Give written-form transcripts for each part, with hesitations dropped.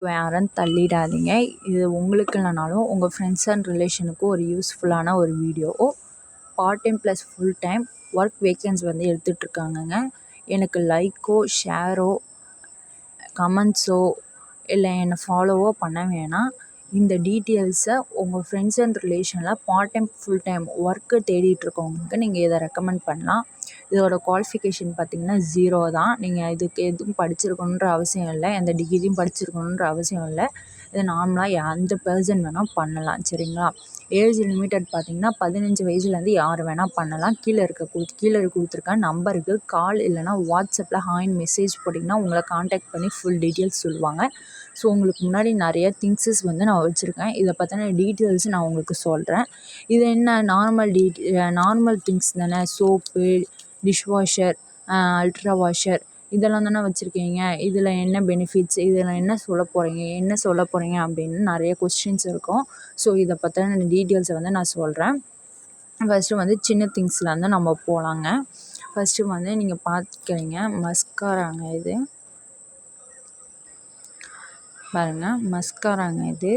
யாரும் தள்ளிடாதீங்க. இது உங்களுக்கு இல்லைனாலும் உங்கள் ஃப்ரெண்ட்ஸ் அண்ட் ரிலேஷனுக்கு ஒரு யூஸ்ஃபுல்லான ஒரு video. Part time plus full time work வேக்கன்ஸ் வந்து எடுத்துகிட்ருக்காங்கங்க. எனக்கு லைக்கோ ஷேரோ கமெண்ட்ஸோ இல்லை என்னை ஃபாலோவோ பண்ண வேணாம். இந்த டீட்டெயில்ஸை உங்கள் ஃப்ரெண்ட்ஸ் அண்ட் ரிலேஷனில் part time full time work தேடிட்டுருக்கவங்களுக்கு நீங்கள் இதை ரெக்கமெண்ட் பண்ணலாம். இதோட குவாலிஃபிகேஷன் பார்த்திங்கன்னா 0 தான். நீங்கள் இதுக்கு எதுவும் படிச்சிருக்கணுன்ற அவசியம் இல்லை, எந்த டிகிரியும் படிச்சிருக்கணுன்ற அவசியம் இல்லை. இது நார்மலாக எந்த பர்சன் வேணால் பண்ணலாம், சரிங்களா? ஏஜ் லிமிட்டட் பார்த்திங்கன்னா 15 வயசுலேருந்து யார் வேணால் பண்ணலாம். கீழே கொடுத்துருக்க நம்பருக்கு கால் இல்லைனா வாட்ஸ்அப்பில் ஹாய்னு மெசேஜ் போட்டிங்கன்னா உங்களை காண்டாக்ட் பண்ணி ஃபுல் டீட்டெயில்ஸ் சொல்லுவாங்க. ஸோ உங்களுக்கு முன்னாடி நிறைய திங்ஸஸ் வந்து நான் வச்சுருக்கேன். இதை பற்றின டீட்டெயில்ஸ் நான் உங்களுக்கு சொல்கிறேன். இது என்ன நார்மல் திங்ஸ் தானே, சோப்பு, டிஷ்வாஷர், அல்ட்ரா வாஷர் இதெல்லாம் தானே வச்சுருக்கீங்க. இதில் என்ன பெனிஃபிட்ஸ், இதில் என்ன சொல்ல போகிறீங்க அப்படின்னு நிறைய கொஸ்டின்ஸ் இருக்கும். ஸோ இதை பற்றின டீட்டெயில்ஸை வந்து நான் சொல்கிறேன். ஃபஸ்ட்டு வந்து சின்ன திங்ஸ்லேருந்து நம்ம போகலாங்க. ஃபஸ்ட்டு வந்து நீங்கள் பார்த்துக்கிறீங்க மஸ்காராங்க. இது பாருங்கள், மஸ்காராங்க. இது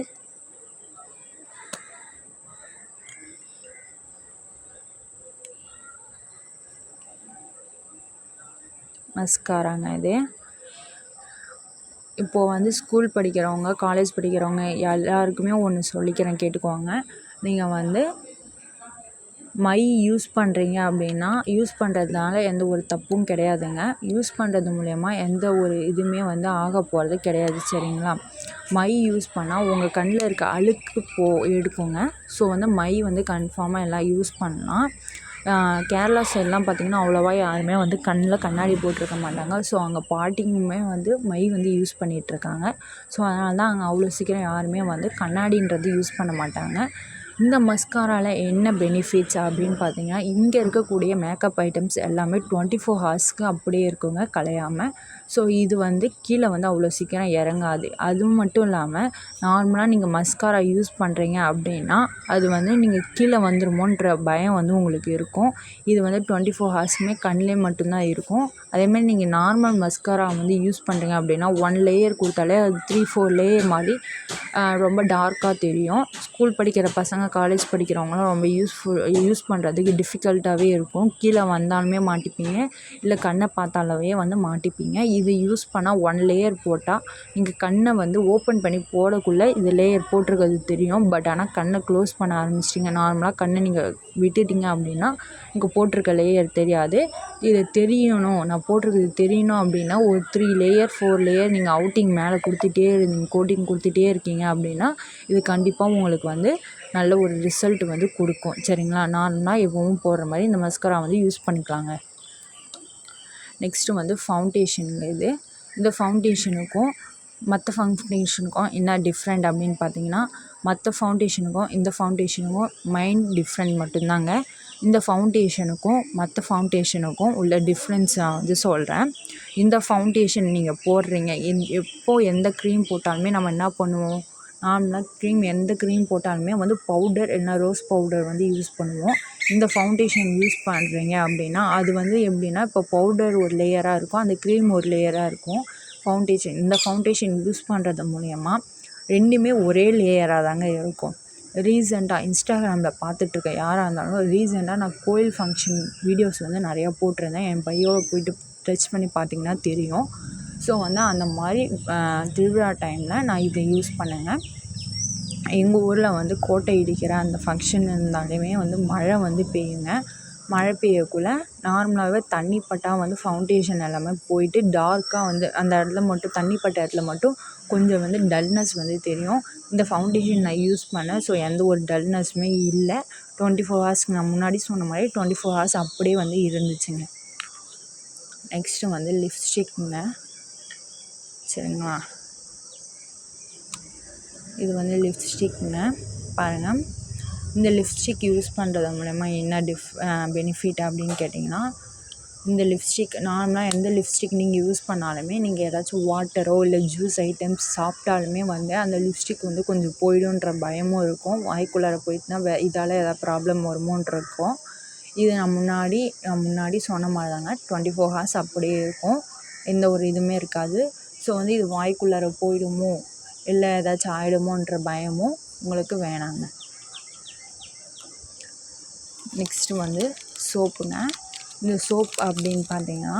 மஸ்காராங்க. இது இப்போது வந்து ஸ்கூல் படிக்கிறவங்க, காலேஜ் படிக்கிறவங்க எல்லாருக்குமே ஒன்று சொல்லிக்கிறேன், கேட்டுக்குவாங்க. நீங்கள் வந்து மை யூஸ் பண்ணுறீங்க அப்படின்னா யூஸ் பண்ணுறதுனால எந்த ஒரு தப்பும் கிடையாதுங்க. யூஸ் பண்ணுறது மூலயமா எந்த ஒரு இதுவுமே வந்து ஆக போகிறது கிடையாது, சரிங்களா? மை யூஸ் பண்ணால் உங்கள் கண்ணில் இருக்க அழுக்கு எடுக்குங்க. ஸோ வந்து மை வந்து கன்ஃபார்மாக எல்லாம் யூஸ் பண்ணலாம். கேரளா சைட்லாம் பார்த்திங்கன்னா அவ்வளோவா யாருமே வந்து கண்ணில் கண்ணாடி போட்டிருக்க மாட்டாங்க. ஸோ அங்கே பாட்டிங்குமே வந்து மை வந்து யூஸ் பண்ணிகிட்ருக்காங்க. ஸோ அதனால தான் அங்கே அவ்வளோ சீக்கிரம் யாருமே வந்து கண்ணாடின்றது யூஸ் பண்ண மாட்டாங்க. இந்த மஸ்காராவில் என்ன பெனிஃபிட்ஸ் அப்படின்னு பார்த்தீங்கன்னா, இங்கே இருக்கக்கூடிய மேக்கப் ஐட்டம்ஸ் எல்லாமே 24 ஹார்ஸ்க்கு அப்படியே இருக்குங்க, கலையாமல். ஸோ இது வந்து கீழே வந்து அவ்வளோ சீக்கிரம் இறங்காது. அதுவும் மட்டும் இல்லாமல் நார்மலாக நீங்கள் மஸ்காரா யூஸ் பண்ணுறீங்க அப்படின்னா அது வந்து நீங்கள் கீழே வந்துருமோன்ற பயம் வந்து உங்களுக்கு இருக்கும். இது வந்து 24 ஹார்ஸுமே கண்ணிலே மட்டும்தான் இருக்கும். அதேமாதிரி நீங்கள் நார்மல் மஸ்காரா வந்து யூஸ் பண்ணுறீங்க அப்படின்னா 1 லேயர் கொடுத்தாலே அது 3-4 லேயர் மாதிரி ரொம்ப டார்க்காக தெரியும். ஸ்கூல் படிக்கிற பசங்க, காலேஜ் படிக்கிறவங்களாம் ரொம்ப யூஸ் பண்ணுறதுக்கு டிஃபிகல்ட்டாகவே இருக்கும். கீழே வந்தாலுமே மாட்டிப்பீங்க, இல்லை கண்ணை பார்த்தாலவே வந்து மாட்டிப்பீங்க. இது யூஸ் பண்ணால் 1 லேயர் போட்டால் நீங்கள் கண்ணை வந்து ஓப்பன் பண்ணி போடக்குள்ளே இது லேயர் போட்டிருக்கிறது தெரியும். பட் ஆனால் கண்ணை க்ளோஸ் பண்ண ஆரம்பிச்சிட்டிங்க, நார்மலாக கண்ணை நீங்கள் விட்டுட்டிங்க அப்படின்னா இங்கே போட்டிருக்க லேயர் தெரியாது. இது தெரியணும், நான் போட்டிருக்கிறது தெரியணும் அப்படின்னா ஒரு 3 லேயர் 4 லேயர் நீங்கள் அவுட்டிங் மேலே கொடுத்துட்டே இருந்தீங்க, கோட்டிங் கொடுத்துட்டே இருக்கீங்க அப்படின்னா இது கண்டிப்பாக உங்களுக்கு வந்து நல்ல ஒரு ரிசல்ட் வந்து கொடுக்கும், சரிங்களா? நார்மலாக எப்பவும் போடுற மாதிரி இந்த மஸ்காரா வந்து யூஸ் பண்ணிக்கலாங்க. நெக்ஸ்ட்டு வந்து ஃபவுண்டேஷனுங்க. இந்த ஃபவுண்டேஷனுக்கும் மற்ற ஃபவுண்டேஷனுக்கும் என்ன டிஃப்ரெண்ட் அப்படின்னு பார்த்தீங்கன்னா, மற்ற ஃபவுண்டேஷனுக்கும் இந்த ஃபவுண்டேஷனுக்கும் மைண்ட் டிஃப்ரெண்ட் மட்டும்தாங்க. இந்த ஃபவுண்டேஷனுக்கும் மற்ற ஃபவுண்டேஷனுக்கும் உள்ள டிஃப்ரென்ஸ் நான் வந்து சொல்கிறேன். இந்த ஃபவுண்டேஷன் நீங்கள் போடுறீங்க, எப்போது எந்த க்ரீம் போட்டாலுமே நம்ம என்ன பண்ணுவோம், நார்மலாக எந்த க்ரீம் போட்டாலுமே வந்து பவுடர் இல்லைனா ரோஸ் பவுடர் வந்து யூஸ் பண்ணுவோம். இந்த ஃபவுண்டேஷன் யூஸ் பண்ணுறீங்க அப்படின்னா அது வந்து எப்படின்னா, இப்போ பவுடர் ஒரு லேயராக இருக்கும், அந்த க்ரீம் ஒரு லேயராக இருக்கும். இந்த ஃபவுண்டேஷன் யூஸ் பண்ணுறது மூலயமா 2மே ஒரே லேயராக தாங்க இருக்கும். ரீசெண்டாக இன்ஸ்டாகிராமில் பார்த்துட்ருக்க யாராக இருந்தாலும் ரீசெண்டாக நான் கோயில் ஃபங்க்ஷன் வீடியோஸ் வந்து நிறையா போட்டிருந்தேன். என் பையோட போயிட்டு டச் பண்ணி பார்த்திங்கன்னா தெரியும். ஸோ வந்து அந்த மாதிரி திருவிழா டைமில் நான் இதை யூஸ் பண்ணேங்க. எங்கள் ஊரில் வந்து கோட்டை இடிக்கிற அந்த ஃபங்க்ஷன் இருந்தாலுமே வந்து மழை வந்து பெய்யுங்க. மழை பெய்யக்குள்ளே நார்மலாகவே தண்ணி பட்டால் வந்து ஃபவுண்டேஷன் எல்லாமே போயிட்டு டார்க்காக வந்து அந்த இடத்துல மட்டும் தண்ணி பட்ட இடத்துல மட்டும் கொஞ்சம் வந்து டல்னஸ் வந்து தெரியும். இந்த ஃபவுண்டேஷன் நான் யூஸ் பண்ணேன். ஸோ எந்த ஒரு டல்னஸுமே இல்லை. 24 ஹார்ஸ்க்கு நான் முன்னாடி சொன்ன மாதிரி 24 ஹார்ஸ் அப்படியே வந்து இருந்துச்சுங்க. நெக்ஸ்ட்டு வந்து லிப்ஸ்டிக்குங்க, சரிங்களா? இது வந்து லிப்ஸ்டிக்குங்க. பாருங்கள், இந்த லிப்ஸ்டிக் யூஸ் பண்ணுறது மூலமா என்ன பெனிஃபிட் அப்படின்னு கேட்டிங்கன்னா, இந்த லிப்ஸ்டிக் நார்மலாக எந்த லிப்ஸ்டிக் நீங்கள் யூஸ் பண்ணாலுமே நீங்கள் ஏதாச்சும் வாட்டரோ இல்லை ஜூஸ் ஐட்டம்ஸ் சாப்பிட்டாலுமே வந்து அந்த லிப்ஸ்டிக் வந்து கொஞ்சம் போய்டுன்ற பயமும் இருக்கும். வாய்க்குள்ளார போயிட்டுனா இதால் ஏதாவது ப்ராப்ளம் வருமோன்ட்டு இருக்கும். இது நான் முன்னாடி சொன்ன மாதிரி தாங்க, 24 ஹார்ஸ் அப்படியே இருக்கும், எந்த ஒரு இதுவுமே இருக்காது. ஸோ வந்து இது வாய்க்குள்ளார போயிடுமோ இல்லை ஏதாச்சும் ஆகிடுமோன்ற பயமும் உங்களுக்கு வேணாங்க. நெக்ஸ்ட்டு வந்து சோப்புங்க. இந்த சோப் அப்படின்னு பார்த்தீங்கன்னா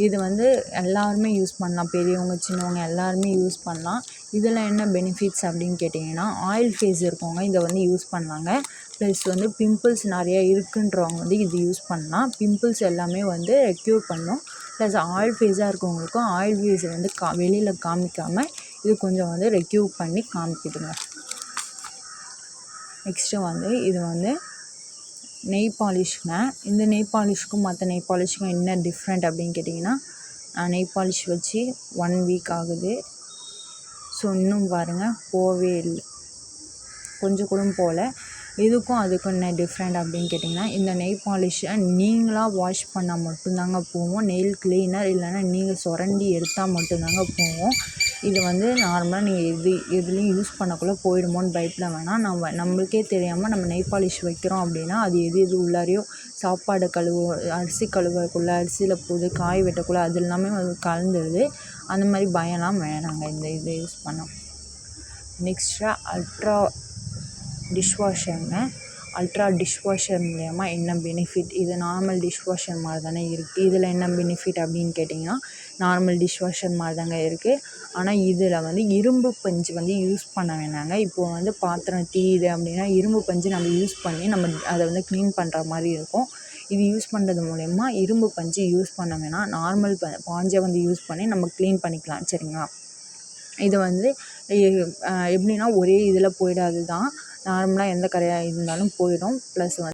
இது வந்து எல்லாருமே யூஸ் பண்ணலாம். பெரியவங்க சின்னவங்க எல்லாருமே யூஸ் பண்ணலாம். இதில் என்ன பெனிஃபிட்ஸ் அப்படின்னு கேட்டிங்கன்னா ஆயில் ஃபேஸ் இருக்கவங்க இதை வந்து யூஸ் பண்ணலாங்க. ப்ளஸ் வந்து பிம்பிள்ஸ் நிறையா இருக்குன்றவங்க வந்து இது யூஸ் பண்ணலாம். பிம்பிள்ஸ் எல்லாமே வந்து க்யூர் பண்ணும். ப்ளஸ் ஆயில் ஃபேஸாக இருக்கவங்களுக்கும் ஆயில் ஃபேஸை வந்து வெளியில் காமிக்காமல் இது கொஞ்சம் வந்து ரெக்யூர் பண்ணி காமிக்குதுங்க. நெக்ஸ்ட்டு வந்து இது வந்து நெய் பாலிஷ்ங்க. இந்த நெய் பாலிஷ்க்கும் மற்ற நெய் பாலிஷ்க்கும் என்ன டிஃப்ரெண்ட் அப்படின்னு கேட்டிங்கன்னா நெய் பாலிஷ் வச்சு 1 வீக் ஆகுது. ஸோ இன்னும் பாருங்கள் போகவே இல்லை, கொஞ்சம் கூட போகல. இதுக்கும் அதுக்கும் என்ன டிஃப்ரெண்ட் அப்படின்னு கேட்டிங்கன்னா இந்த நெய் பாலிஷை நீங்களாக வாஷ் பண்ணால் மட்டும்தாங்க போகும். நெயில் கிளீனர் இல்லைன்னா நீங்கள் சுரண்டி எடுத்தால் மட்டும்தாங்க போகும். இது வந்து நார்மலாக நீங்கள் எதுலேயும் யூஸ் பண்ணக்குள்ளே போயிடுமோன்னு பயப்பட வேணாம். நம்மளுக்கே தெரியாமல் நம்ம நெய் பாலிஷ் வைக்கிறோம் அப்படின்னா அது எது உள்ளாரையோ சாப்பாடு அரிசி கழுவக்குள்ளே அரிசியில் போகுது, காய் வெட்டக்குள்ளே அது எல்லாமே கலந்துடுது. அந்த மாதிரி பயம்லாம் வேணாங்க இதை யூஸ் பண்ணோம். நெக்ஸ்ட்டாக அல்ட்ரா டிஷ்வாஷருங்க. அல்ட்ரா டிஷ்வாஷர் மூலயமா என்ன பெனிஃபிட்? இது நார்மல் டிஷ்வாஷர் மாதிரி தானே இருக்குது. இதில் என்ன பெனிஃபிட் அப்படின்னு கேட்டிங்கன்னா நார்மல் டிஷ்வாஷர் மாதிரி தாங்க இருக்குது. ஆனால் இதில் வந்து இரும்பு பஞ்சு வந்து யூஸ் பண்ண வேணாங்க. இப்போது வந்து பாத்திரம் தீயுது அப்படின்னா இரும்பு பஞ்சு நம்ம யூஸ் பண்ணி நம்ம அதை வந்து க்ளீன் பண்ணுற மாதிரி இருக்கும். இது யூஸ் பண்ணுறது மூலயமா இரும்பு பஞ்சு யூஸ் பண்ண வேணாம். நார்மல் பாஞ்சை வந்து யூஸ் பண்ணி நம்ம க்ளீன் பண்ணிக்கலாம். சரிங்களா? இது வந்து எப்படின்னா ஒரே இதில் போயிடாது தான். நார்மலாக எந்த கரையாக இருந்தாலும் போயிடும். ப்ளஸ் வந்து